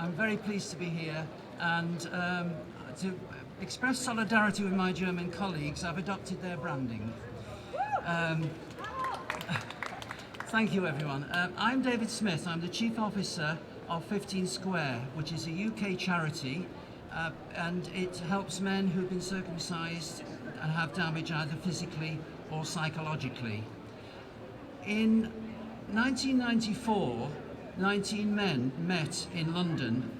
I'm very pleased to be here and to express solidarity with my German colleagues. I've adopted their branding. Thank you, everyone. I'm David Smith. I'm the Chief Officer of 15Square, which is a UK charity, and it helps men who've been circumcised and have damage either physically or psychologically. In 1994, 19 men met in London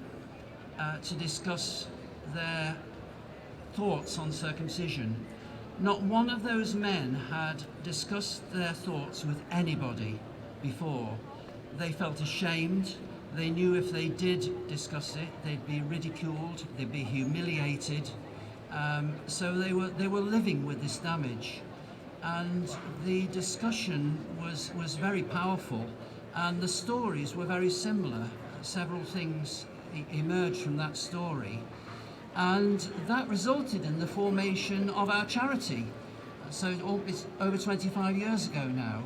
to discuss their thoughts on circumcision. Not one of those men had discussed their thoughts with anybody before. They felt ashamed. They knew if they did discuss it, they'd be ridiculed, they'd be humiliated. So they were living with this damage. And the discussion was very powerful, and the stories were very similar. Several things emerged from that story, and that resulted in the formation of our charity. So it's over 25 years ago now.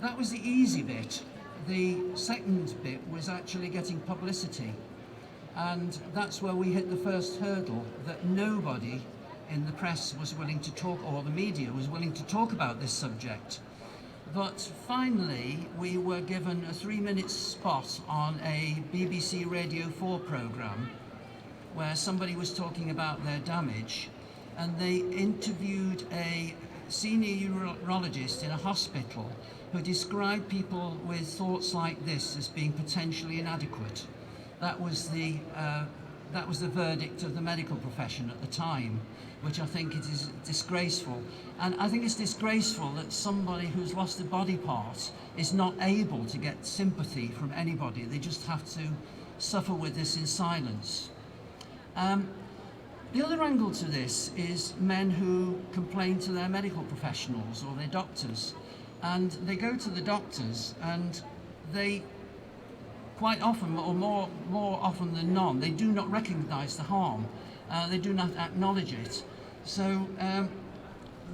That was the easy bit. The second bit was actually getting publicity, and that's where we hit the first hurdle, that nobody in the press was willing to talk, or the media was willing to talk about this subject. But finally, we were given a 3-minute spot on a BBC Radio 4 programme where somebody was talking about their damage, and they interviewed a senior urologist in a hospital who described people with thoughts like this as being potentially inadequate. That was the verdict of the medical profession at the time, which I think it is disgraceful. And I think it's disgraceful that somebody who's lost a body part is not able to get sympathy from anybody. They just have to suffer with this in silence. The other angle to this is men who complain to their medical professionals or their doctors. And they go to the doctors and they quite often, or more often than not, they do not recognise the harm. They do not acknowledge it. So,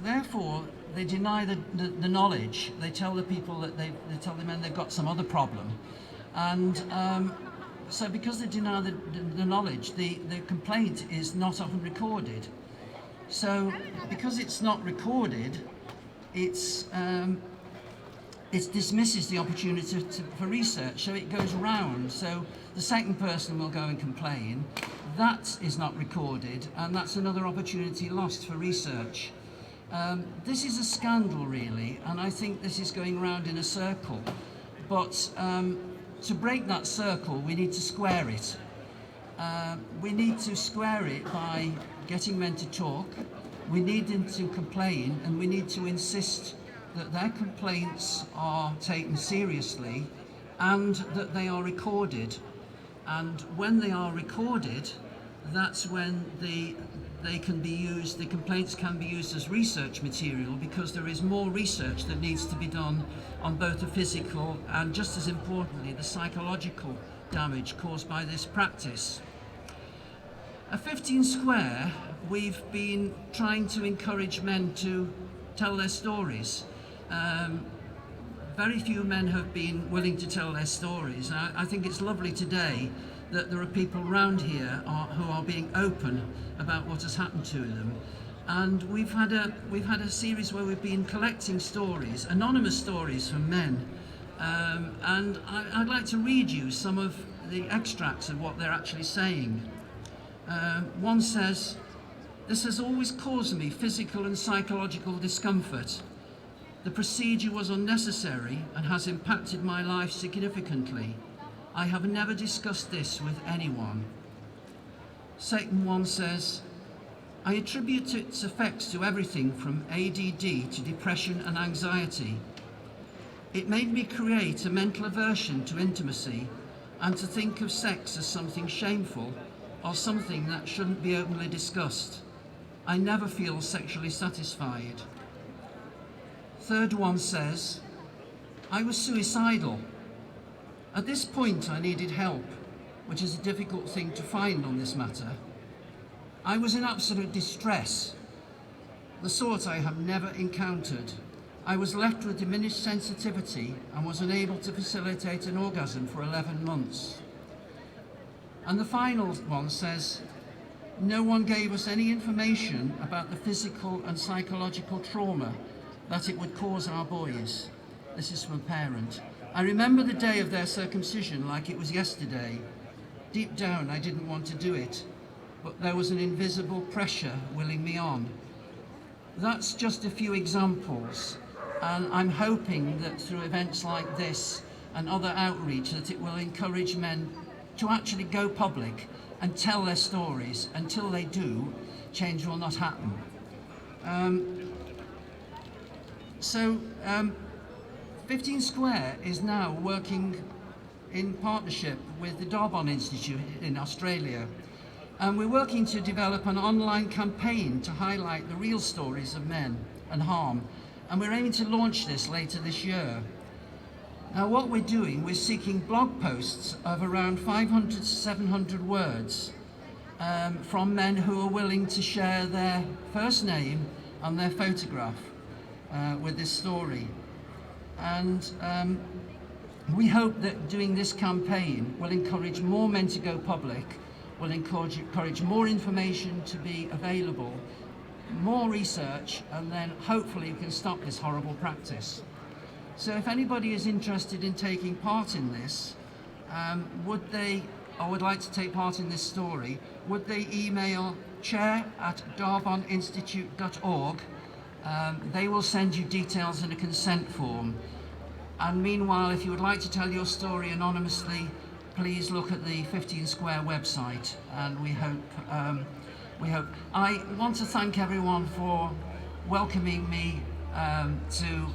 therefore, they deny the knowledge. They tell the people that they tell the men they've got some other problem, and so because they deny the knowledge, the complaint is not often recorded. So, because it's not recorded, it dismisses the opportunity for research, so it goes round. So the second person will go and complain. That is not recorded, and that's another opportunity lost for research. This is a scandal, really, and I think this is going round in a circle. But to break that circle, we need to square it. We need to square it by getting men to talk. We need them to complain, and we need to insist that their complaints are taken seriously and that they are recorded. And when they are recorded, that's when they can be used, the complaints can be used as research material, because there is more research that needs to be done on both the physical and, just as importantly, the psychological damage caused by this practice. At 15Square, we've been trying to encourage men to tell their stories. Very few men have been willing to tell their stories. I think it's lovely today that there are people around here who are being open about what has happened to them. And we've had a series where we've been collecting stories, anonymous stories from men. And I'd like to read you some of the extracts of what they're actually saying. One says, "This has always caused me physical and psychological discomfort. The procedure was unnecessary and has impacted my life significantly. I have never discussed this with anyone." Second one says, "I attribute its effects to everything from ADD to depression and anxiety. It made me create a mental aversion to intimacy and to think of sex as something shameful or something that shouldn't be openly discussed. I never feel sexually satisfied." Third one says, "I was suicidal. At this point I needed help, which is a difficult thing to find on this matter. I was in absolute distress, the sort I have never encountered. I was left with diminished sensitivity and was unable to facilitate an orgasm for 11 months. And the final one says, no one gave us any information about the physical and psychological trauma that it would cause our boys. This is from a parent. I remember the day of their circumcision like it was yesterday. Deep down, I didn't want to do it, but there was an invisible pressure willing me on. That's just a few examples, and I'm hoping that through events like this and other outreach that it will encourage men to actually go public and tell their stories. Until they do, change will not happen. 15Square is now working in partnership with the Darbon Institute in Australia. And we're working to develop an online campaign to highlight the real stories of men and harm. And we're aiming to launch this later this year. Now what we're doing, we're seeking blog posts of around 500 to 700 words from men who are willing to share their first name and their photograph with this story. And we hope that doing this campaign will encourage more men to go public, will encourage more information to be available, more research, and then hopefully we can stop this horrible practice. So if anybody is interested in taking part in this, would like to take part in this story, would they email chair@darboninstitute.org. They will send you details in a consent form. And meanwhile, if you would like to tell your story anonymously, please look at the 15Square website, and we hope. I want to thank everyone for welcoming me to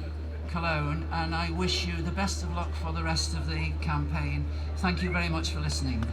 Cologne, and I wish you the best of luck for the rest of the campaign. Thank you very much for listening.